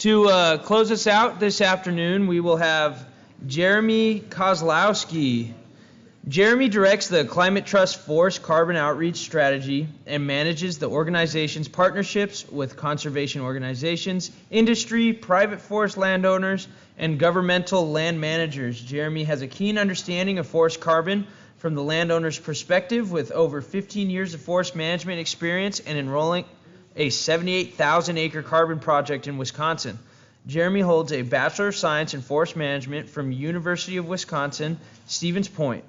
To close us out this afternoon, we will have Jeremy Koslowski. Jeremy directs the Climate Trust Forest Carbon Outreach Strategy and manages the organization's partnerships with conservation organizations, industry, private forest landowners, and governmental land managers. Jeremy has a keen understanding of forest carbon from the landowner's perspective, with over 15 years of forest management experience and enrolling a 78,000 acre carbon project in Wisconsin. Jeremy holds a Bachelor of Science in Forest Management from University of Wisconsin, Stevens Point.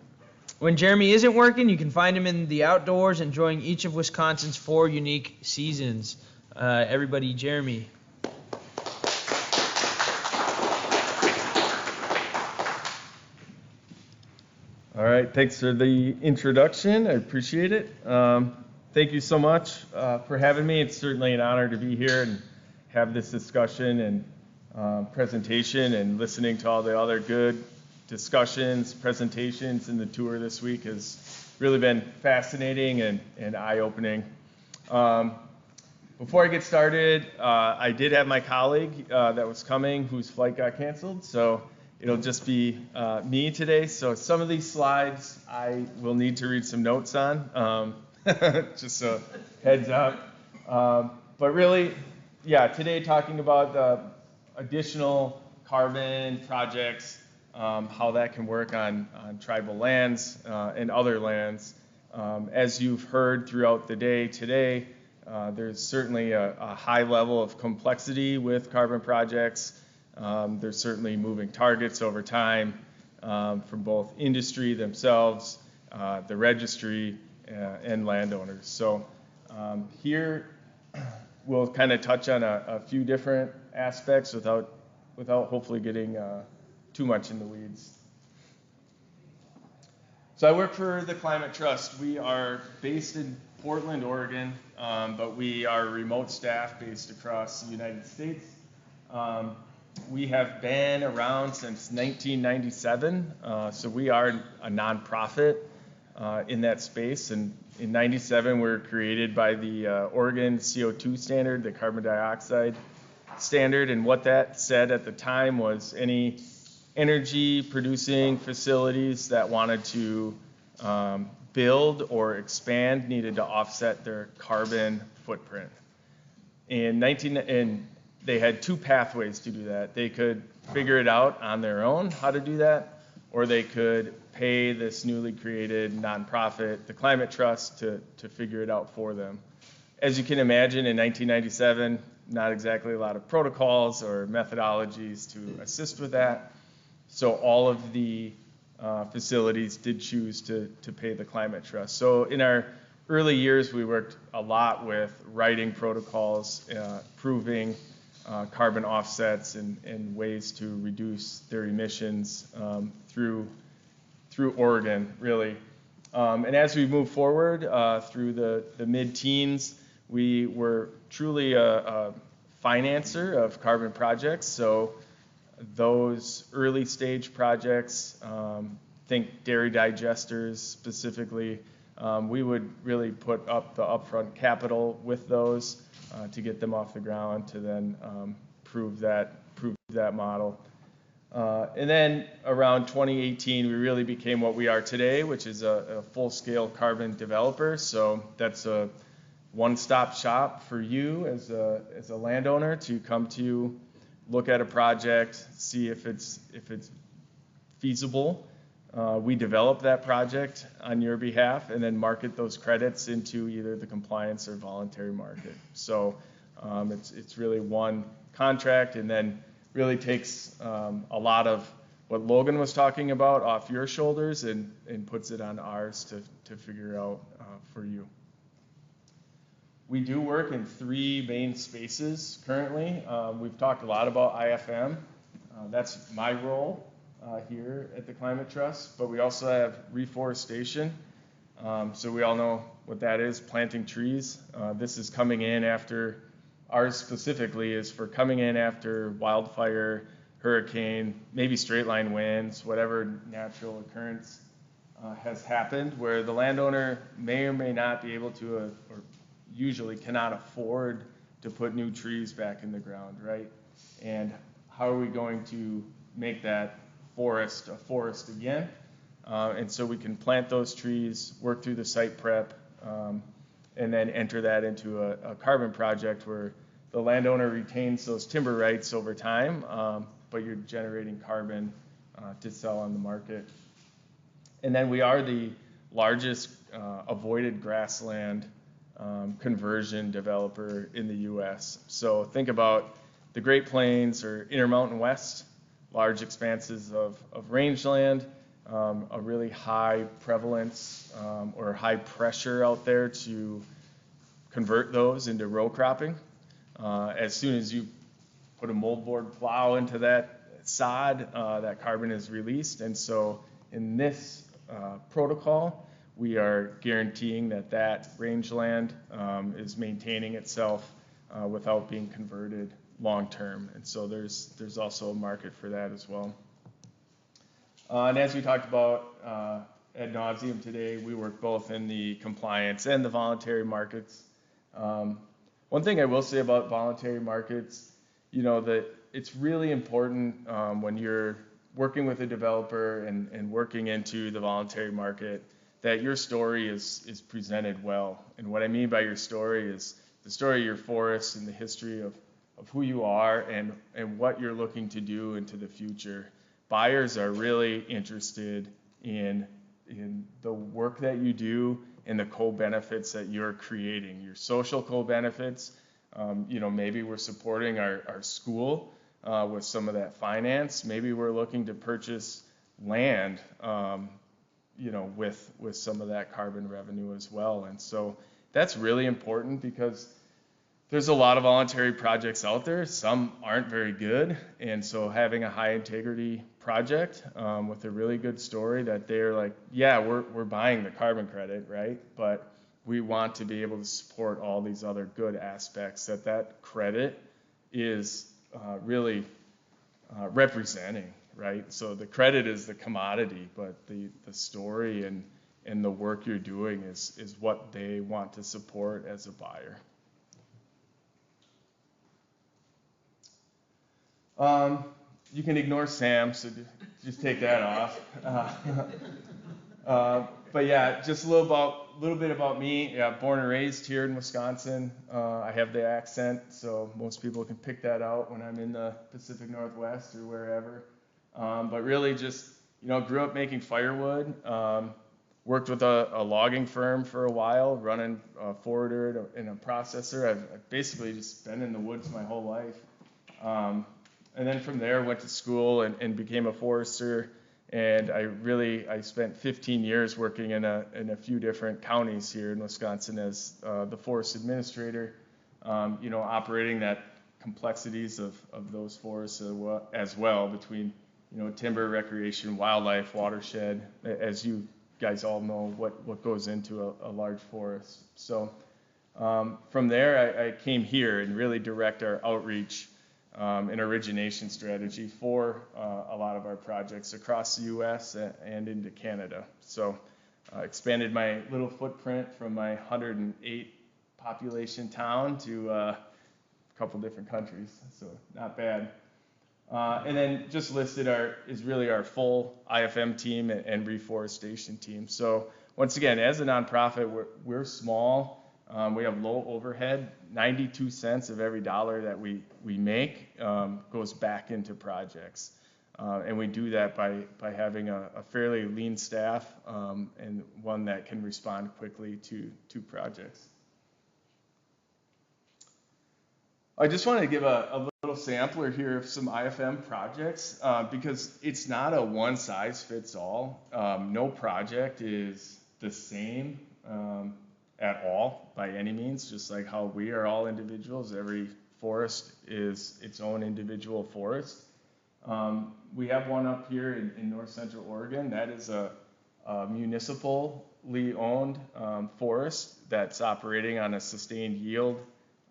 When Jeremy isn't working, you can find him in the outdoors enjoying each of Wisconsin's 4 unique seasons. Everybody, Jeremy. All right, thanks for the introduction. I appreciate it. Thank you so much for having me. It's certainly an honor to be here and have this discussion and presentation, and listening to all the other good discussions, presentations, and the tour this week has really been fascinating and eye-opening. Before I get started, I did have my colleague that was coming whose flight got canceled, so it'll just be me today. So some of these slides I will need to read some notes on, just a heads up. But really, yeah, today talking about the additional carbon projects, how that can work on tribal lands and other lands. As you've heard throughout the day today, there's certainly a high level of complexity with carbon projects. There's certainly moving targets over time from both industry themselves, the registry, and landowners. So here we'll kind of touch on a few different aspects without hopefully getting too much in the weeds. So I work for the Climate Trust. We are based in Portland, Oregon, but we are remote staff based across the United States. We have been around since 1997, so we are a nonprofit in that space. And in 97, we were created by the Oregon CO2 standard, the carbon dioxide standard. And what that said at the time was any energy producing facilities that wanted to build or expand needed to offset their carbon footprint. And they had 2 pathways to do that. They could figure it out on their own how to do that, or they could pay this newly created nonprofit, the Climate Trust, to figure it out for them. As you can imagine, in 1997, not exactly a lot of protocols or methodologies to assist with that. So all of the facilities did choose to pay the Climate Trust. So in our early years, we worked a lot with writing protocols, proving carbon offsets and ways to reduce their emissions through Oregon, really. And as we move forward through the mid-teens, we were truly a financer of carbon projects. So those early stage projects, think dairy digesters specifically, we would really put up the upfront capital with those to get them off the ground, to then prove that model. And then around 2018, we really became what we are today, which is a full-scale carbon developer. So that's a one-stop shop for you as a landowner to come to, look at a project, see if it's feasible. We develop that project on your behalf and then market those credits into either the compliance or voluntary market. So it's really one contract, and then really takes a lot of what Logan was talking about off your shoulders and puts it on ours to figure out for you. We do work in 3 main spaces currently. We've talked a lot about IFM. That's my role here at the Climate Trust, but we also have reforestation. So we all know what that is, planting trees. This is coming in after, ours specifically is for coming in after wildfire, hurricane, maybe straight line winds, whatever natural occurrence has happened, where the landowner may or may not be able to, or usually cannot afford to put new trees back in the ground, right? and how are we going to make that forest a forest again. And so we can plant those trees, work through the site prep, and then enter that into a carbon project where the landowner retains those timber rights over time, but you're generating carbon to sell on the market. And then we are the largest avoided grassland conversion developer in the U.S. So think about the Great Plains or Intermountain West, large expanses of rangeland, a really high prevalence or high pressure out there to convert those into row cropping. As soon as you put a moldboard plow into that sod, that carbon is released. And so in this protocol, we are guaranteeing that rangeland is maintaining itself without being converted long term. And so there's also a market for that as well. And as we talked about ad nauseum today, we work both in the compliance and the voluntary markets. One thing I will say about voluntary markets, that it's really important when you're working with a developer and working into the voluntary market that your story is presented well. And what I mean by your story is the story of your forest and the history of who you are and what you're looking to do into the future. Buyers are really interested in the work that you do and the co-benefits that you're creating, your social co-benefits. Maybe we're supporting our school with some of that finance. Maybe we're looking to purchase land, with some of that carbon revenue as well. And so that's really important because there's a lot of voluntary projects out there. Some aren't very good. And so having a high integrity project with a really good story that they're like, yeah, we're buying the carbon credit, right? But we want to be able to support all these other good aspects that credit is really representing, right? So the credit is the commodity, but the story and the work you're doing is what they want to support as a buyer. You can ignore Sam, so just take that off. But yeah, just a little bit about me. Yeah, born and raised here in Wisconsin. I have the accent, so most people can pick that out when I'm in the Pacific Northwest or wherever. But really just, grew up making firewood. Worked with a logging firm for a while, running a forwarder and a processor. I've basically just been in the woods my whole life. And then from there, went to school and became a forester. And I spent 15 years working in a few different counties here in Wisconsin as the forest administrator, operating that complexities of those forests as well between, timber, recreation, wildlife, watershed, as you guys all know what goes into a large forest. So from there, I came here and really direct our outreach and origination strategy for a lot of our projects across the U.S. and into Canada. So expanded my little footprint from my 108 population town to a couple different countries, so not bad. And then just listed is really our full IFM team and reforestation team. So once again, as a nonprofit, we're small. We have low overhead. 92 cents of every dollar that we make goes back into projects. And we do that by having a fairly lean staff and one that can respond quickly to projects. I just wanted to give a little sampler here of some IFM projects because it's not a one-size-fits-all. No project is the same at all by any means, just like how we are all individuals. Every forest is its own individual forest. We have one up here in north central Oregon. That is a municipally owned forest that's operating on a sustained yield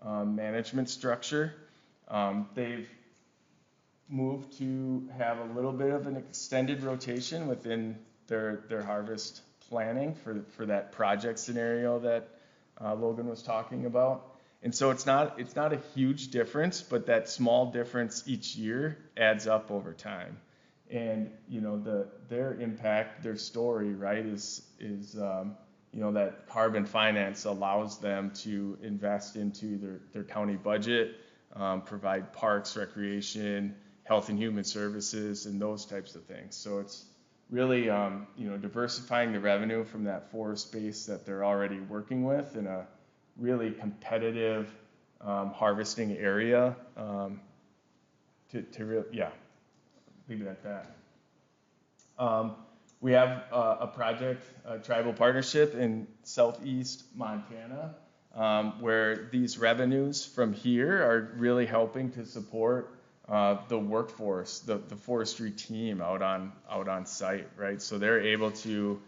management structure. They've moved to have a little bit of an extended rotation within their harvest planning for that project scenario that Logan was talking about. And so it's not a huge difference, but that small difference each year adds up over time. And their impact, their story, right, is that carbon finance allows them to invest into their county budget, provide parks, recreation, health and human services, and those types of things. So it's really diversifying the revenue from that forest base that they're already working with in a really competitive harvesting area. Leave it at that. We have a project, a tribal partnership in southeast Montana, where these revenues from here are really helping to support the workforce, the forestry team out on site, right? So they're able to,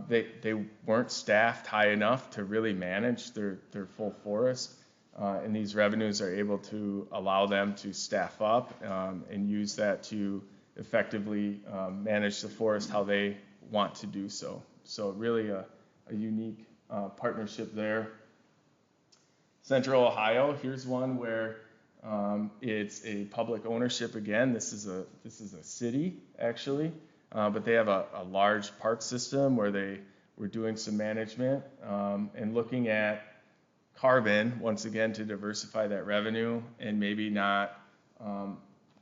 they weren't staffed high enough to really manage their full forest, and these revenues are able to allow them to staff up and use that to effectively manage the forest how they want to do so. So really a unique partnership there. Central Ohio, here's one where it's a public ownership again. This is a city actually, but they have a large park system where they were doing some management and looking at carbon once again to diversify that revenue and maybe not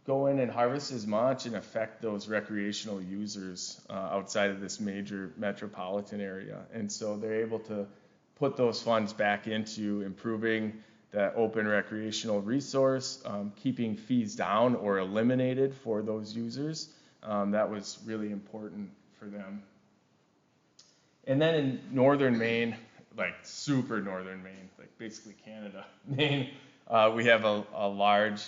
go in and harvest as much and affect those recreational users outside of this major metropolitan area. And so they're able to put those funds back into improving that open recreational resource, keeping fees down or eliminated for those users. That was really important for them. And then in northern Maine, like super northern Maine, like basically Canada, Maine, we have a large,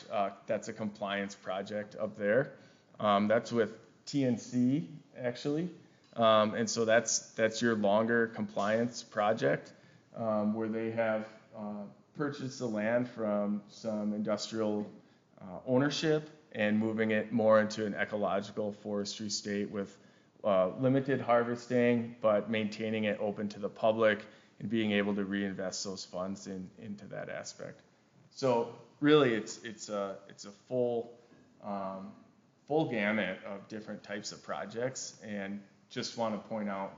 that's a compliance project up there. That's with TNC actually. And so that's your longer compliance project where they have purchased the land from some industrial ownership and moving it more into an ecological forestry state with limited harvesting, but maintaining it open to the public and being able to reinvest those funds into that aspect. So really, it's a full gamut of different types of projects, and just want to point out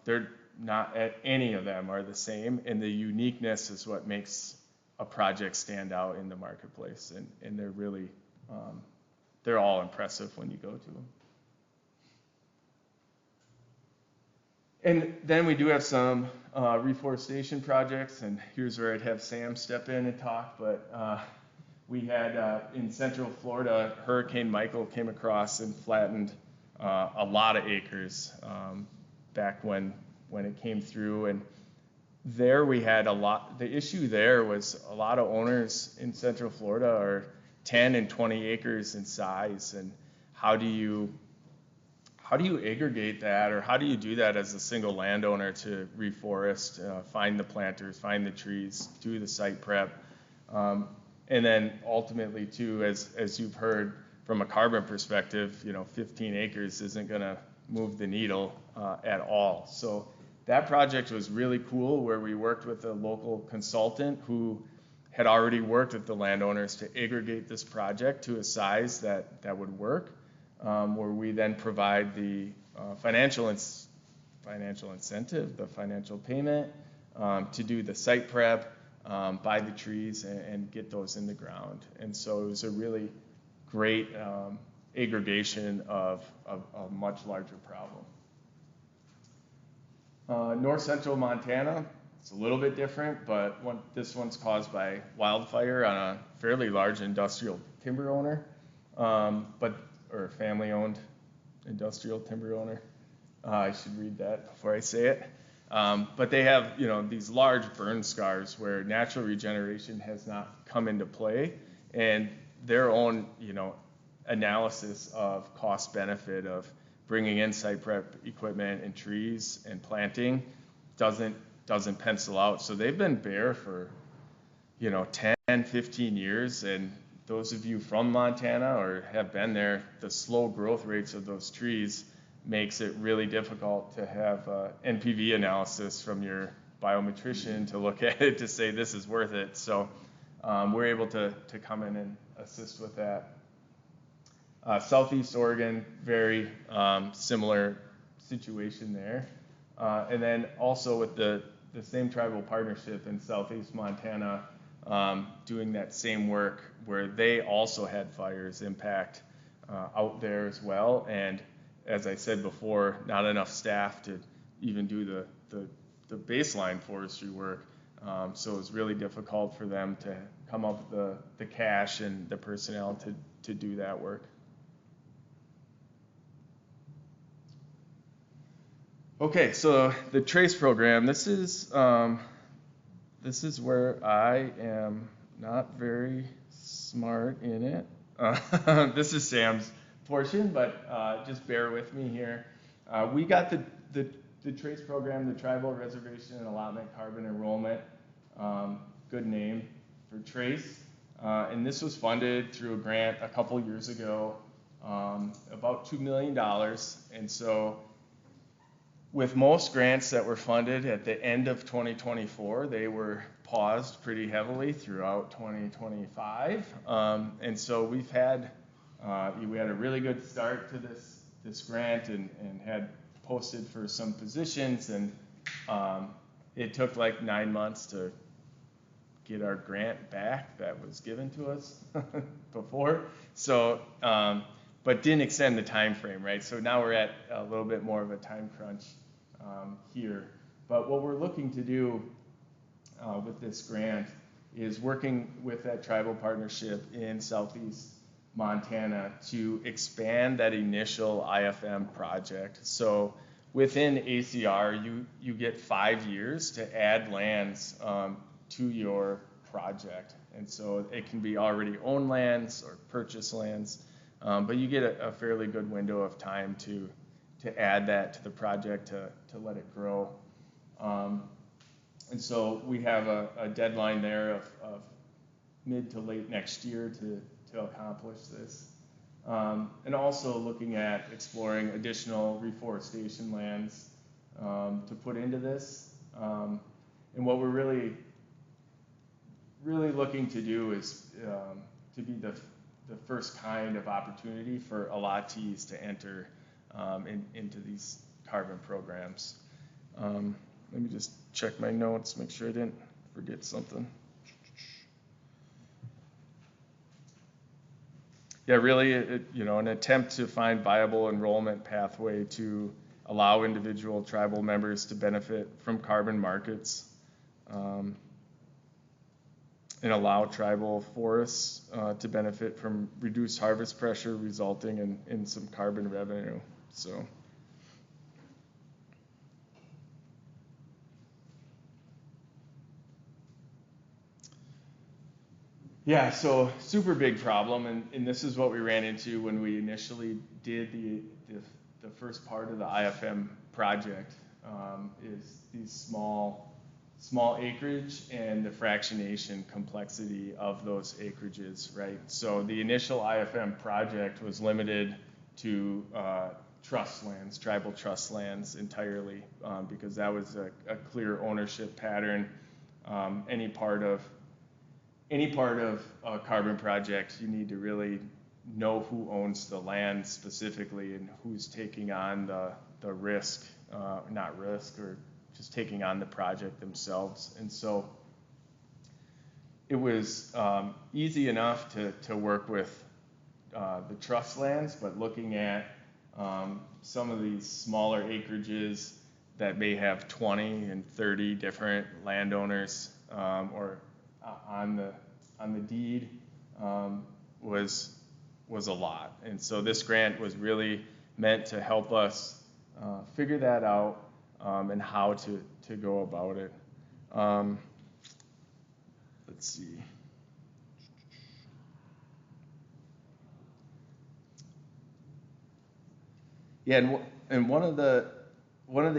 they're not any of them are the same, and the uniqueness is what makes a project stand out in the marketplace, and they're really they're all impressive when you go to them. And then we do have some reforestation projects, and here's where I'd have Sam step in and talk, but we had in Central Florida, Hurricane Michael came across and flattened a lot of acres back when it came through, and there we had the issue there was a lot of owners in Central Florida are 10 and 20 acres in size, and how do you aggregate that, or how do you do that as a single landowner to reforest, find the planters, find the trees, do the site prep, and then ultimately too, as you've heard from a carbon perspective, 15 acres isn't going to move the needle at all. So that project was really cool, where we worked with a local consultant who had already worked with the landowners to aggregate this project to a size that would work. Where we then provide the financial incentive, the financial payment to do the site prep, buy the trees, and get those in the ground. And so it was a really great aggregation of a much larger problem. North central Montana, it's a little bit different, but this one's caused by wildfire on a fairly large industrial timber owner, or a family-owned industrial timber owner. I should read that before I say it. But they have, these large burn scars where natural regeneration has not come into play, and their own, analysis of cost-benefit of bringing in site prep equipment and trees and planting doesn't pencil out. So they've been bare for, 10, 15 years, and those of you from Montana or have been there, the slow growth rates of those trees makes it really difficult to have NPV analysis from your biometrician to look at it to say this is worth it. So we're able to come in and assist with that. Southeast Oregon, very similar situation there. And then also with the same tribal partnership in Southeast Montana, doing that same work where they also had fires impact out there as well. And as I said before, not enough staff to even do the baseline forestry work. So it was really difficult for them to come up with the cash and the personnel to do that work. Okay, so the TRACE program, this is where I am not very smart in it. This is Sam's portion, but just bear with me here. We got the TRACE program, the Tribal Reservation and Allotment Carbon Enrollment, good name for TRACE. And this was funded through a grant a couple years ago, about $2 million. And so with most grants that were funded at the end of 2024, they were paused pretty heavily throughout 2025. And so we had a really good start to this grant and had posted for some positions, and it took like 9 months to get our grant back that was given to us before. So, but didn't extend the time frame, right? So now we're at a little bit more of a time crunch here. But what we're looking to do with this grant is working with that tribal partnership in Southeast Montana to expand that initial IFM project. So within ACR, you get 5 years to add lands to your project. And so it can be already owned lands or purchased lands, but you get a fairly good window of time to add that to the project to let it grow. And so we have a deadline there of mid to late next year to accomplish this. And also looking at exploring additional reforestation lands to put into this. And what we're really looking to do is to be the first kind of opportunity for allottees to enter into these carbon programs. Let me just check my notes, make sure I didn't forget something. Yeah, really, an attempt to find viable enrollment pathway to allow individual tribal members to benefit from carbon markets, and allow tribal forests to benefit from reduced harvest pressure, resulting in some carbon revenue. So. Yeah, so super big problem, and this is what we ran into when we initially did the first part of the IFM project, is these small acreage and the fractionation complexity of those acreages, right? So the initial IFM project was limited to trust lands, tribal trust lands entirely, because that was a clear ownership pattern. Any part of a carbon project, you need to really know who owns the land specifically and who's taking on the risk, not risk, or just taking on the project themselves. And so it was easy enough to work with the trust lands, but looking at some of these smaller acreages that may have 20 and 30 different landowners, or on the deed, was a lot. And so this grant was really meant to help us figure that out, and how to go about it. Let's see. Yeah, and one of the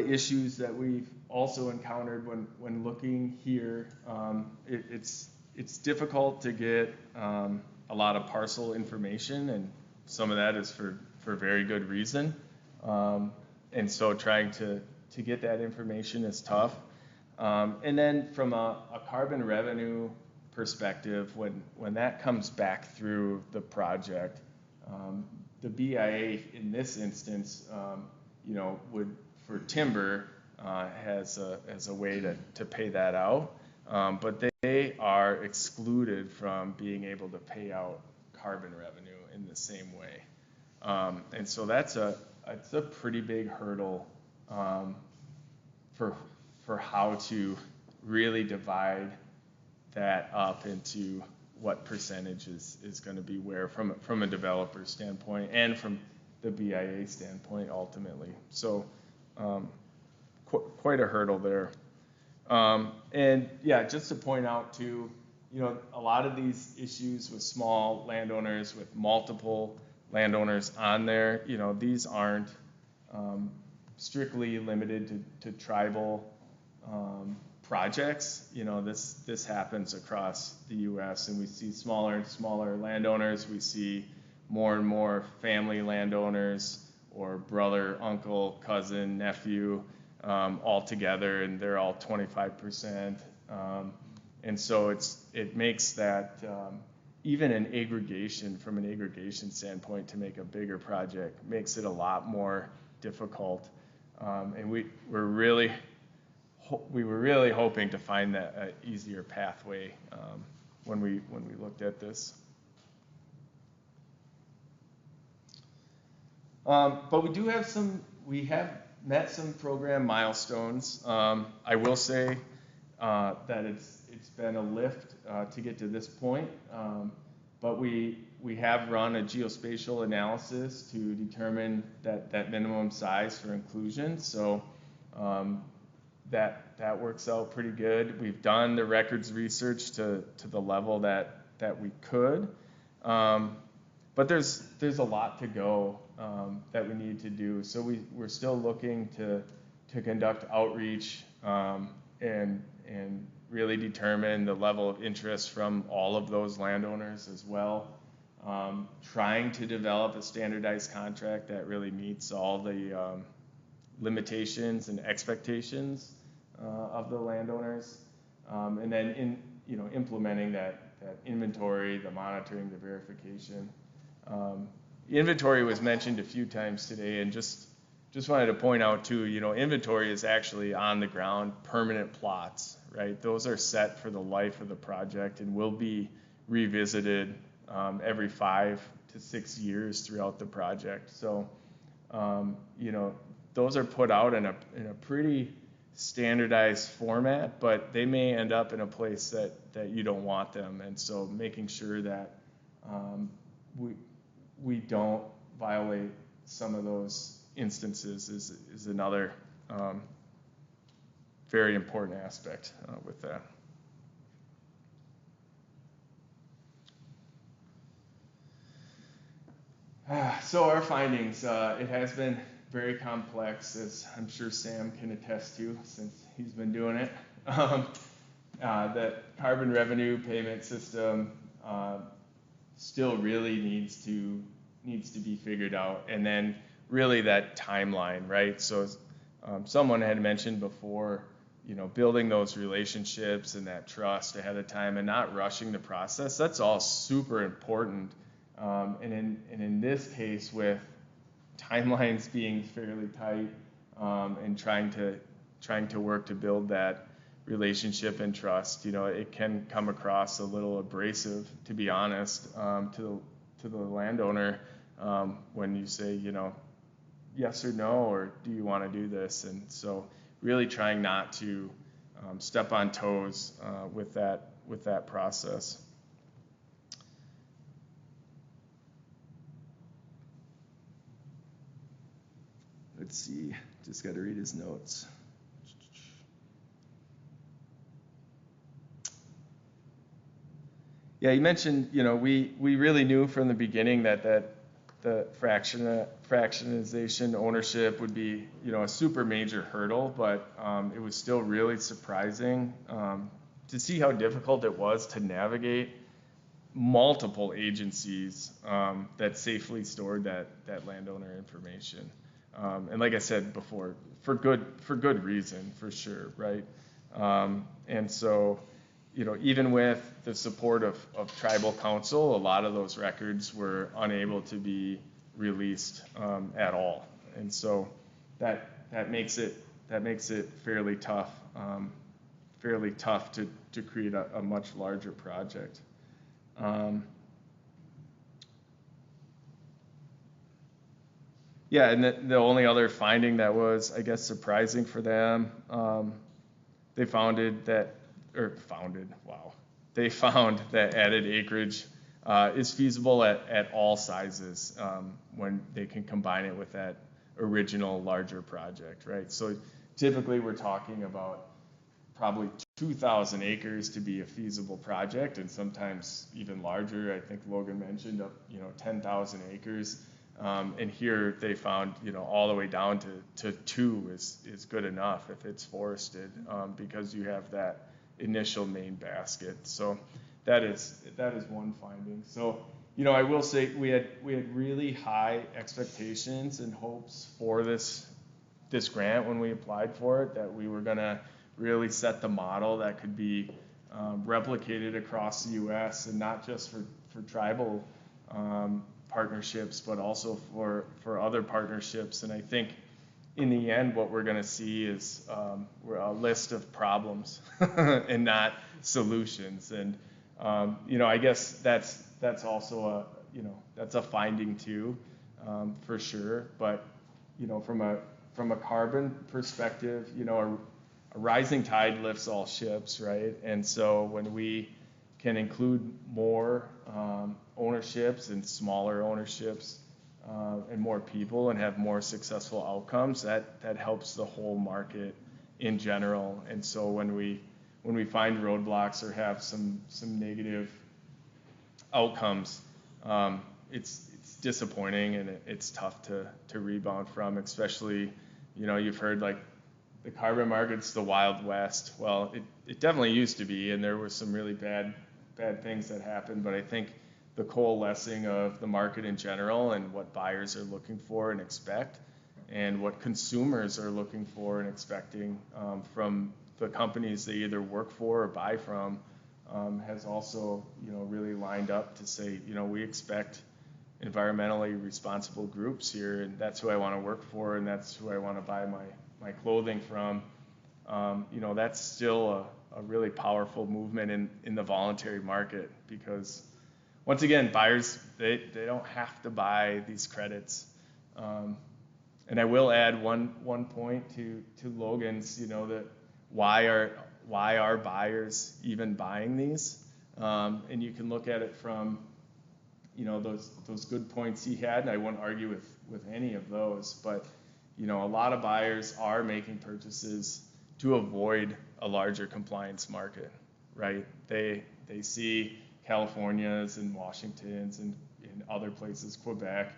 issues that we've also encountered when looking here, it's difficult to get a lot of parcel information, and some of that is for very good reason. And so trying to get that information is tough. And then from a carbon revenue perspective, when that comes back through the project, the BIA in this instance, would for timber has a way to pay that out, but they are excluded from being able to pay out carbon revenue in the same way, and so it's a pretty big hurdle for how to really divide that up into what percentage is going to be where from a developer standpoint and from the BIA standpoint ultimately. So quite a hurdle there. And yeah, just to point out too, a lot of these issues with small landowners, with multiple landowners on there, these aren't strictly limited to tribal projects. This happens across the U.S. and we see smaller and smaller landowners. We see more and more family landowners or brother, uncle, cousin, nephew all together, and they're all 25%. And so it makes that even from an aggregation standpoint, to make a bigger project makes it a lot more difficult. And we were really hoping to find that easier pathway when we looked at this. But we have met some program milestones. I will say that it's been a lift to get to this point, but we have run a geospatial analysis to determine that minimum size for inclusion. So that works out pretty good. We've done the records research to the level that we could, but there's a lot to go that we need to do. So we're still looking to conduct outreach and really determine the level of interest from all of those landowners as well. Trying to develop a standardized contract that really meets all the limitations and expectations of the landowners, and then implementing that inventory, the monitoring, the verification. Inventory was mentioned a few times today, and just wanted to point out too, inventory is actually on the ground permanent plots, right? Those are set for the life of the project and will be revisited every 5 to 6 years throughout the project. So those are put out in a pretty standardized format, but they may end up in a place that you don't want them. And so making sure that we don't violate some of those instances is another very important aspect with that. So our findings, it has been very complex, as I'm sure Sam can attest to since he's been doing it. That carbon revenue payment system still really needs to be figured out, and then really that timeline, right? So someone had mentioned before, building those relationships and that trust ahead of time and not rushing the process. That's all super important. And in this case, with timelines being fairly tight and trying to work to build that relationship and trust, it can come across a little abrasive, to be honest, to the landowner when you say, yes or no, or do you want to do this? And so really trying not to step on toes with that process. Let's see, just got to read his notes. Yeah, he mentioned, we really knew from the beginning that the fractionization ownership would be, a super major hurdle, but it was still really surprising to see how difficult it was to navigate multiple agencies that safely stored that landowner information. And like I said before, for good reason, for sure, right? And so, even with the support of tribal council, a lot of those records were unable to be released at all. And so that makes it fairly tough to create a much larger project. Yeah, and the only other finding that was, I guess, surprising for them, they found that added acreage is feasible at all sizes when they can combine it with that original larger project, right? So typically we're talking about probably 2,000 acres to be a feasible project, and sometimes even larger. I think Logan mentioned 10,000 acres. And here they found, all the way down to 2 is good enough if it's forested, because you have that initial main basket. So that is one finding. So, I will say we had really high expectations and hopes for this grant when we applied for it, that we were gonna really set the model that could be replicated across the U.S. and not just for tribal partnerships, but also for other partnerships. And I think in the end, what we're going to see is a list of problems and not solutions. And I guess that's also that's a finding too, for sure. But from a carbon perspective, a rising tide lifts all ships, right? And so when we can include more ownerships and smaller ownerships and more people and have more successful outcomes, that helps the whole market in general. And so when we find roadblocks or have some negative outcomes, it's disappointing and it's tough to rebound from, especially, you've heard like the carbon market's the Wild West. Well, it definitely used to be, and there were some really bad things that happened, but I think the coalescing of the market in general and what buyers are looking for and expect, and what consumers are looking for and expecting from the companies they either work for or buy from, has also, really lined up to say, we expect environmentally responsible groups here, and that's who I want to work for, and that's who I want to buy my clothing from. That's still a really powerful movement in the voluntary market, because once again, buyers, they don't have to buy these credits. And I will add one point to Logan's, that why are buyers even buying these? And you can look at it from, those good points he had, and I wouldn't argue with any of those, but a lot of buyers are making purchases to avoid a larger compliance market, right? They see California's and Washington's and in other places, Quebec,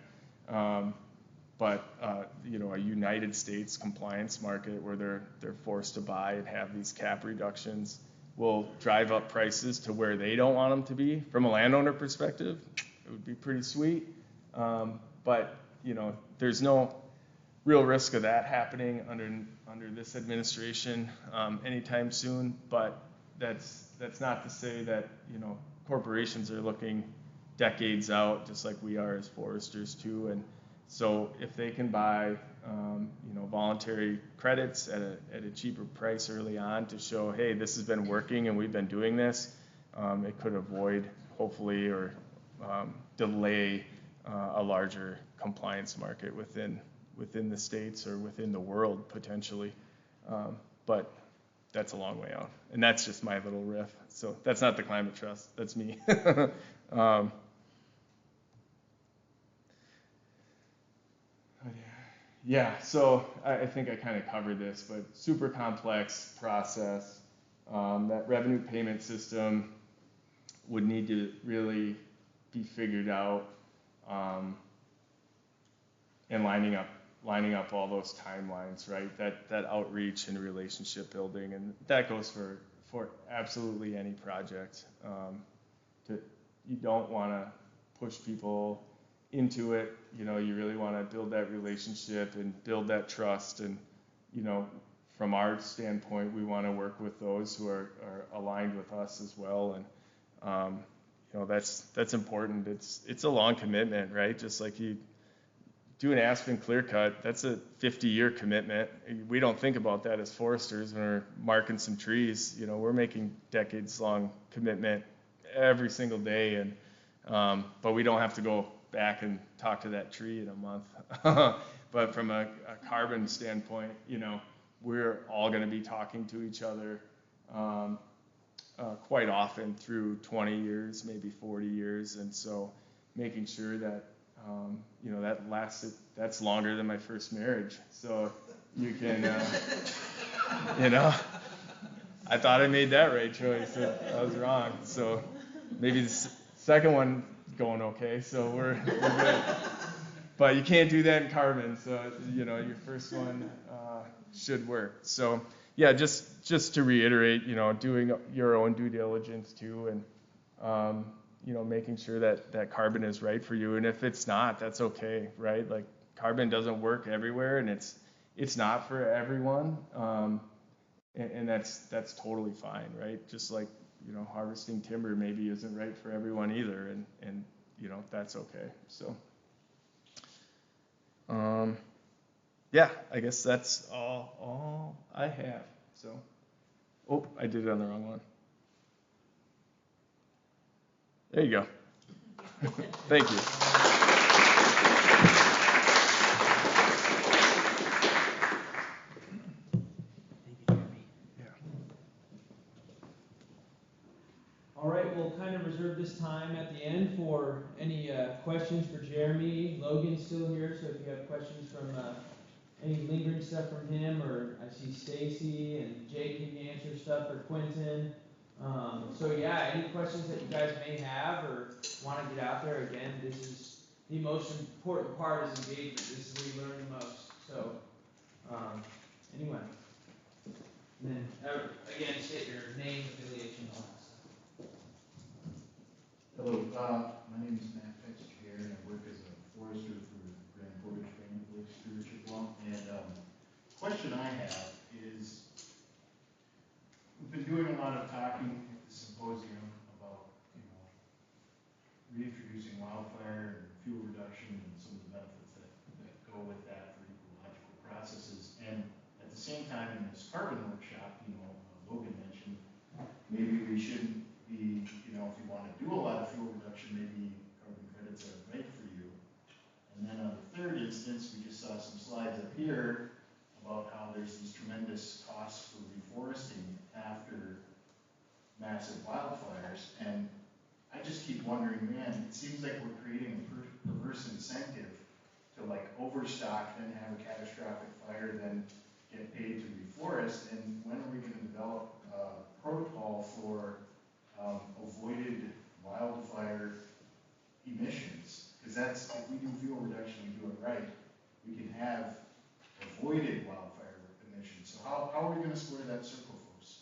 but a United States compliance market where they're forced to buy and have these cap reductions will drive up prices to where they don't want them to be. From a landowner perspective, it would be pretty sweet, but there's no real risk of that happening under this administration anytime soon. But that's not to say that corporations are looking decades out, just like we are as foresters too. And so if they can buy voluntary credits at a cheaper price early on to show, hey, this has been working and we've been doing this, it could avoid, hopefully, or delay a larger compliance market within the states or within the world potentially. But that's a long way out, and that's just my little riff. So that's not the Climate Trust, that's me. Yeah, so I think I kind of covered this, but super complex process. That revenue payment system would need to really be figured out, and lining up all those timelines, right? That outreach and relationship building, and that goes for absolutely any project. You don't want to push people into it. You really want to build that relationship and build that trust, and from our standpoint, we want to work with those who are aligned with us as well, and that's important. It's a long commitment, right? Just like you do an aspen clear cut, that's a 50-year commitment. We don't think about that as foresters when we're marking some trees. We're making decades-long commitment every single day, and but we don't have to go back and talk to that tree in a month. But from a carbon standpoint, we're all going to be talking to each other quite often through 20 years, maybe 40 years, and so making sure that that's longer than my first marriage. So you can, I thought I made that right choice. I was wrong. So maybe the second one going okay. So we're good. But you can't do that in carbon. So, your first one should work. So yeah, just to reiterate, doing your own due diligence too, and making sure that carbon is right for you. And if it's not, that's okay, right? Like carbon doesn't work everywhere, and it's not for everyone, and that's totally fine, right? Just like harvesting timber maybe isn't right for everyone either, and that's okay. So yeah, I guess that's all I have. So I did it on the wrong one. There you go. Thank you. All right, we'll kind of reserve this time at the end for any questions for Jeremy. Logan's still here, so if you have questions from any lingering stuff from him, or I see Stacy and Jake can answer stuff, or Quentin. So yeah, any questions that you guys may have or want to get out there, again, this is the most important part is engagement. This is where you learn the most. So anyway, and then again, state your name, affiliation, all that stuff. Hello, my name is Matt Pettier, and I work as a forester for Grand Portage Family Stewardship Law. And question I have is, we've been doing a lot of talking at the symposium about, reintroducing wildfire and fuel reduction and some of the benefits that go with that for ecological processes. And at the same time, in this carbon workshop, Logan mentioned maybe we shouldn't be, if you want to do a lot of fuel reduction, maybe carbon credits are right for you. And then on the third instance, we just saw some slides up here about how there's these tremendous costs for reforesting after massive wildfires. And I just keep wondering, man, it seems like we're creating a perverse incentive to overstock, then have a catastrophic fire, then get paid to reforest. And when are we going to develop a protocol for avoided wildfire emissions? Because if we do fuel reduction and do it right, we can have avoided wildfire emissions. So how are we going to square that circle, folks?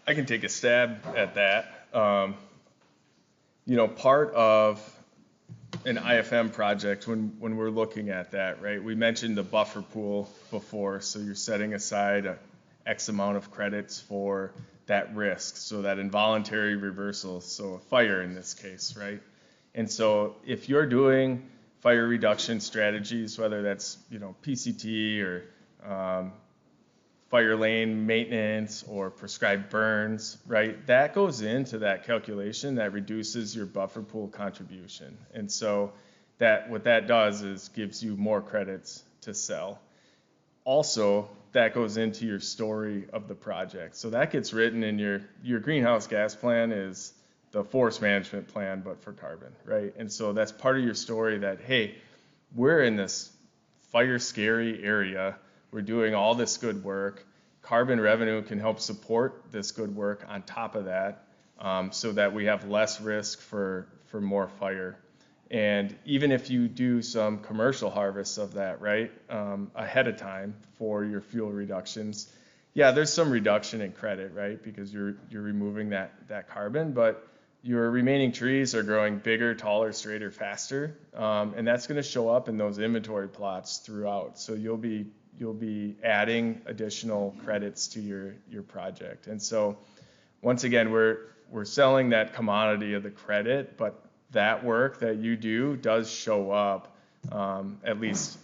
I can take a stab at that. Part of an IFM project, when we're looking at that, right, we mentioned the buffer pool before, so you're setting aside X amount of credits for that risk, so that involuntary reversal, so a fire in this case, right? And so if you're doing fire reduction strategies, whether that's PCT or fire lane maintenance or prescribed burns, right? That goes into that calculation that reduces your buffer pool contribution. And so what that does is gives you more credits to sell. Also, that goes into your story of the project. So that gets written in your greenhouse gas plan is the forest management plan, but for carbon, right? And so that's part of your story that, hey, we're in this fire scary area. We're doing all this good work. Carbon revenue can help support this good work on top of that, so that we have less risk for more fire. And even if you do some commercial harvests of that, right, ahead of time for your fuel reductions, yeah, there's some reduction in credit, right, because you're removing that carbon, but your remaining trees are growing bigger, taller, straighter, faster, and that's going to show up in those inventory plots throughout. So you'll be adding additional credits to your project. And so once again, we're selling that commodity of the credit, but that work that you do does show up, at least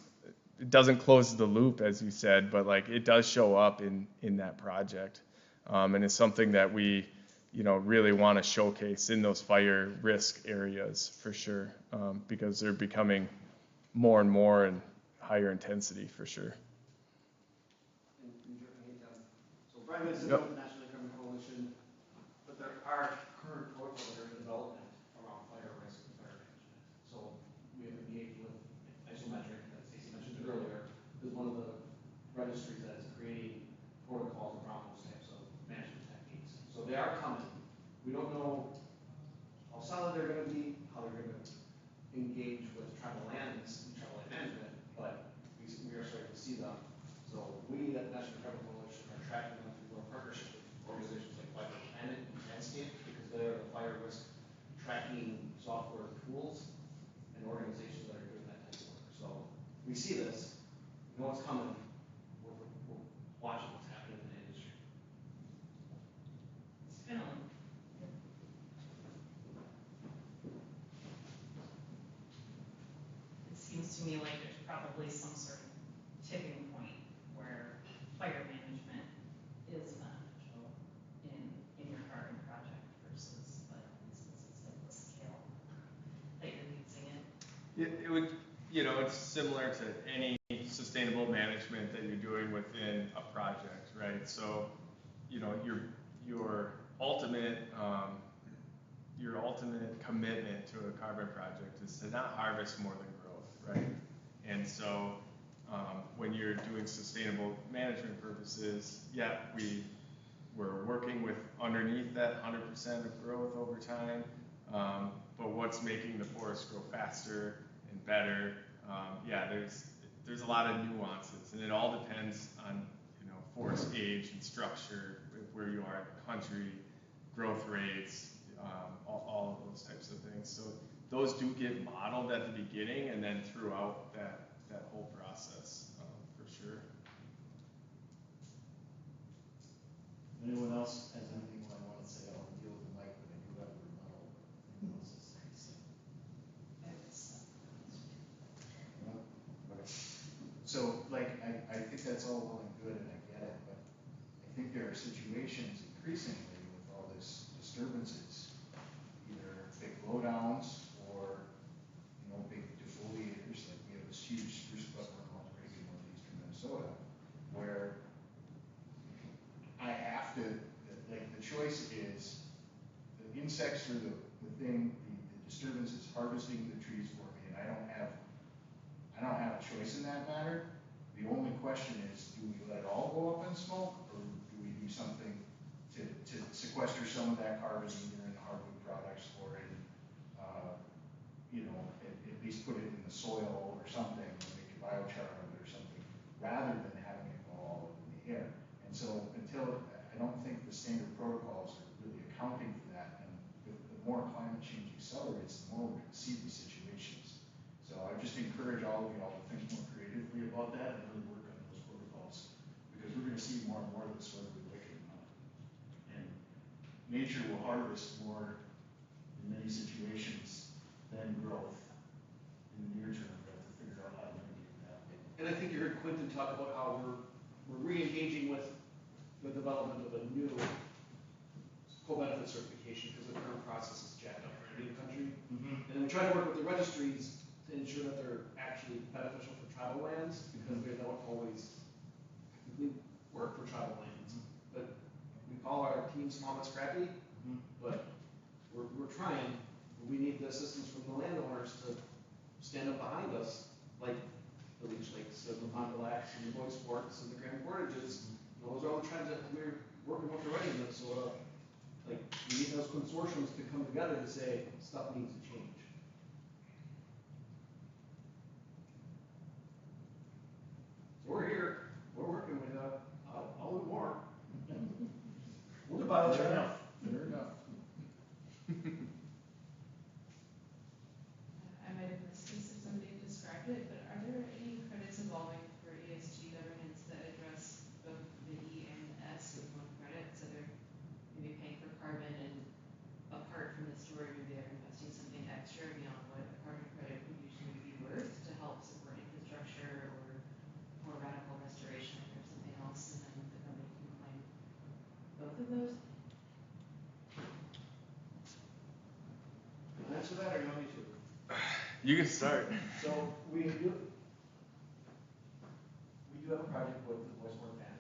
it doesn't close the loop, as you said, but like it does show up in that project. And it's something that we, really want to showcase in those fire risk areas for sure, because they're becoming more and more and higher intensity for sure. So Brian mentioned the National Carbon Coalition, but there are current protocols that are in development around fire risk and fire management. So we have engaged with Isometric, that Stacy mentioned it earlier, is one of the registries that is creating protocols around those types of management techniques. So they are coming. We don't know how solid they're going to be, how they're going to engage with tribal lands and tribal land management, but we are starting to see them. So we at the National Carbon Coalition are tracking them through our partnership with organizations like Fire Planet and Landscape, because they are the fire risk tracking software tools and organizations that are doing that type of work. So we see this, we know what's coming, we're watching what's happening in the industry. It's kind of seems to me like there's probably some sort of tipping point where fire management is beneficial in your carbon project versus like instances like the scale that you're using it. It would, it's similar to any sustainable management that you're doing within a project, right? So, your ultimate commitment to a carbon project is to not harvest more than growth, right? And so when you're doing sustainable management purposes, we're working with underneath that 100% of growth over time, but what's making the forest grow faster and better, there's a lot of nuances, and it all depends on forest age and structure, where you are in the country, growth rates, all of those types of things. So those do get modeled at the beginning and then throughout that whole process, for sure. Anyone else has anything I want to say? I'll deal with the mic, but I do have a rebuttal. Anyone else has something to say? No? Okay. So, I think that's all well and good, and I get it, but I think there are situations increasingly with all this disturbances, either big blowdowns or big defoliators, like we have this huge spruce buffer outbreak in northeastern Minnesota, where I have to, the choice is the insects are the thing, the disturbance is harvesting the trees for me, and I don't have a choice in that matter. The only question is, do we let it all go up in smoke, or do we do something to sequester some of that carbon either in hardwood products or in, at least put it in the soil or something, or make a biochar of it or something, rather than having it go all up in the air. And so I don't think the standard protocols are really accounting for that, and the more climate change accelerates, the more we're going to see these situations. So I just encourage all of y'all to think more creatively about that and really work on those protocols, because we're going to see more and more of this whether we like it or not. And nature will harvest more in many situations than growth in the near term. We have to figure out how to mitigate that. And I think you heard Quinton talk about how we're re-engaging with the development of a new co-benefit certification, because the current process is jacked up for the country. And then we try to work with the registries to ensure that they're actually beneficial for tribal lands, because they don't always technically work for tribal lands. But we call our team small but scrappy, but we're trying. We need the assistance from the landowners to stand up behind us, like the Leech Lakes, the Pond Relax, and the Boyce Forks, and the Grand Portages. Those are all the trends that we're working with already in Minnesota. We need those consortiums to come together to say stuff needs to change. So we're here. We're working with I'll do more. We'll do biochar. Fair enough. You can start. So we do have a project with the Boys Sport Band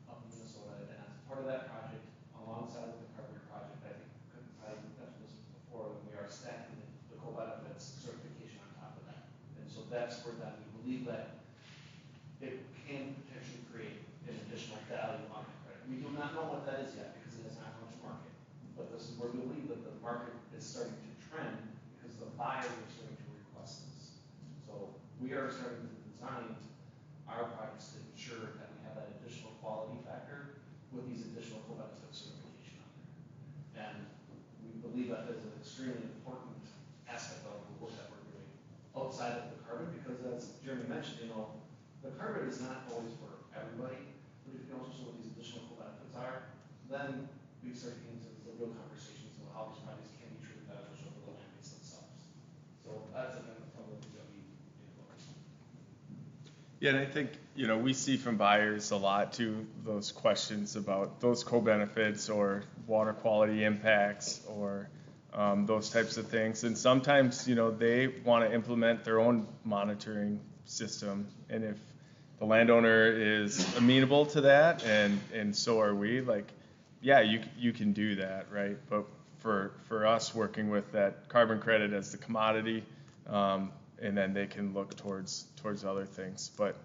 up in Minnesota, and as part of that project, alongside with the Carbon project, I think I mentioned this before, when we are stacking the co-benefits certification on top of that. And so that's where that we believe that it can potentially create an additional value on the credit. We do not know what that is yet because it has not come to market. But this is where we believe that the market is starting to trend because the buyers are starting to request this. So we are starting to design our projects to ensure that we have that additional quality factor with these additional co-benefit certification on there. And we believe that is an extremely important aspect of the work that we're doing outside of the carbon, because as Jeremy mentioned, the carbon is not always for everybody, but if you also show what these additional co-benefits are, then we start getting into the real conversations of how these projects can be truly beneficial for the land base themselves. So that's a kind of the thing that we focus on. Yeah, and I think, we see from buyers a lot too, those questions about those co-benefits or water quality impacts or those types of things. And sometimes, they want to implement their own monitoring system. And if the landowner is amenable to that, and so are we, yeah, you can do that, right? But for us working with that carbon credit as the commodity, and then they can look towards other things. But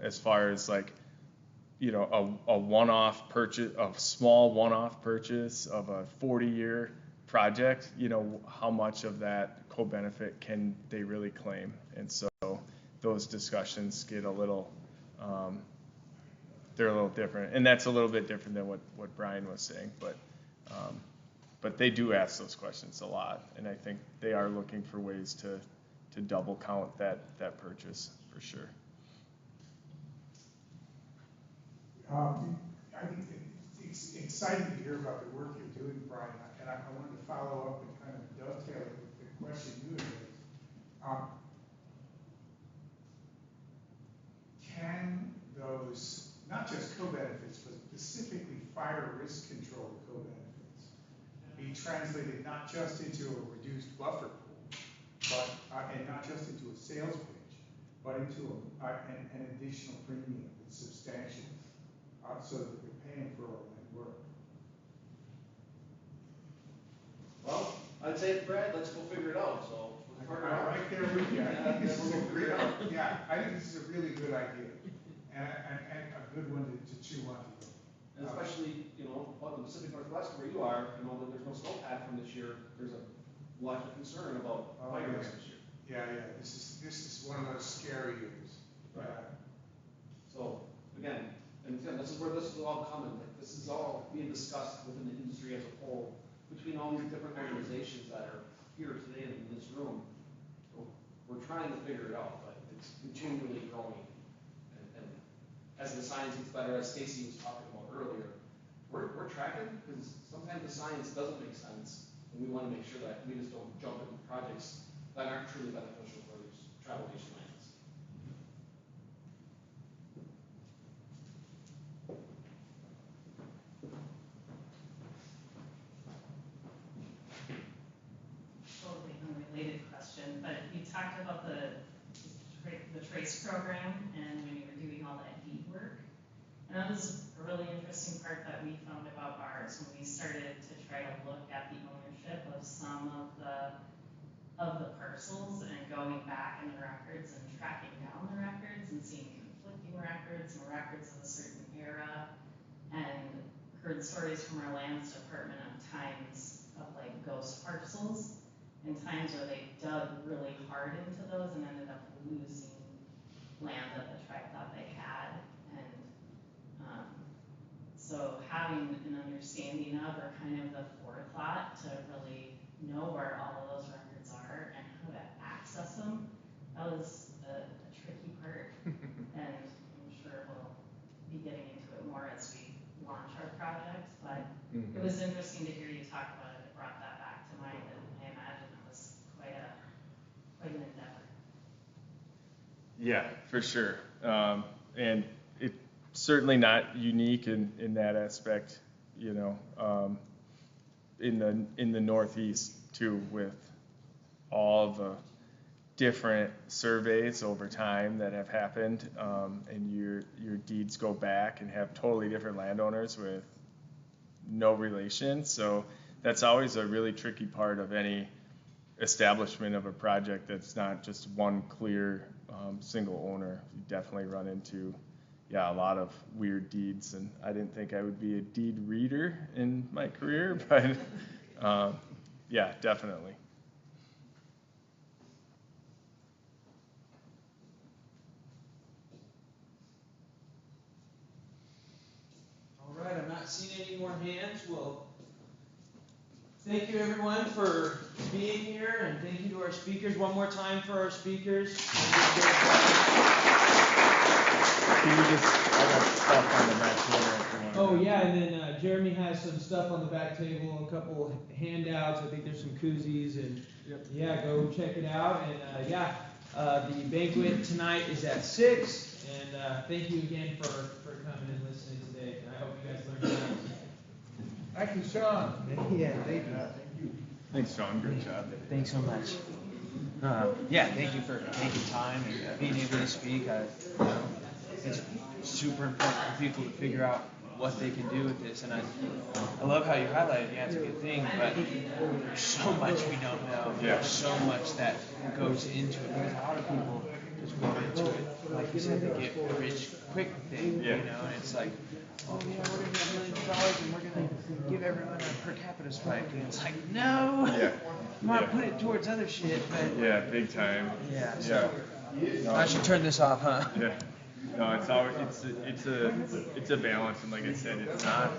as far as a one-off purchase, a small one-off purchase of a 40-year project, how much of that co-benefit can they really claim? And so those discussions get a little, they're a little different, and that's a little bit different than what Brian was saying. But they do ask those questions a lot, and I think they are looking for ways to double count that purchase for sure. I think it's exciting to hear about the work you're doing, Brian, and I wanted to follow up and kind of dovetail it with the question you had raised. Can those, not just co-benefits, but specifically fire risk control co-benefits, be translated not just into a reduced buffer pool, but and not just into a sales pitch, but into an additional premium that's substantial, so that they're paying for all that work? Well, I'd say, Brad, let's go figure it out. So I'm right there with you. I think this is a great, I think this is a really good idea, and a good one to chew on. And especially, up in the Pacific Northwest where you are, there's no snowpack from this year. There's a lot of concern about fire risk this year. Yeah. This is one of those scary years. Right. So again, and again, this is where this is all coming. This is all being discussed within the industry as a whole, between all these different organizations that are here today in this room. So we're trying to figure it out, but it's continually growing. And as the science gets better, as Stacy was talking about earlier, we're tracking, because sometimes the science doesn't make sense, and we want to make sure that we just don't jump into projects that aren't truly beneficial for these travel nation lands. Totally unrelated question, but you talked about the TRACE program and when you were doing all that deed work. And that was a really interesting part that we found about ours when we started to try to look at the ownership of some of the parcels and going back in the records and tracking down the records and seeing conflicting records and records of a certain era, and heard stories from our lands department of times of ghost parcels and times where they dug really hard into those and ended up losing land that the tribe thought they had. And so having an understanding of, or kind of the forethought to really know where all of those records are and how to access them, that was a tricky part. And I'm sure we'll be getting into it more as we launch our project, but it was interesting to hear you talk about it. It brought that back to mind, and I imagine it was quite an endeavor. Yeah, for sure. And it's certainly not unique in that aspect, in the Northeast too, with all the different surveys over time that have happened, and your deeds go back and have totally different landowners with no relation. So that's always a really tricky part of any establishment of a project that's not just one clear single owner. You definitely run into a lot of weird deeds, and I didn't think I would be a deed reader in my career, but yeah, definitely. All right, I'm not seeing any more hands. Well, thank you everyone for being here, and thank you to our speakers. One more time for our speakers. Can you just, I got stuff on the back corner if you want. Oh yeah, and then Jeremy has some stuff on the back table, a couple handouts. I think there's some koozies, and yeah, go check it out. And the banquet tonight is at 6. And thank you again for coming and listening today. And I hope you guys learned something. Thank you, Sean. Yeah, thank you. Thanks, Sean. Good job. Thanks so much. Thank you for taking time and being able to speak. It's super important for people to figure out what they can do with this, and I love how you highlighted, it's a good thing, but there's so much we don't know. There's so much that goes into it, because a lot of people just go into it, like you said, they get rich quick thing, and it's like, oh yeah, we're going to get millions of dollars and we're going to give everyone a per capita spike, and it's like, no, you want to put it towards other shit, but Big time. No, I should turn this off, huh? No, it's always it's a balance, and like I said, it's not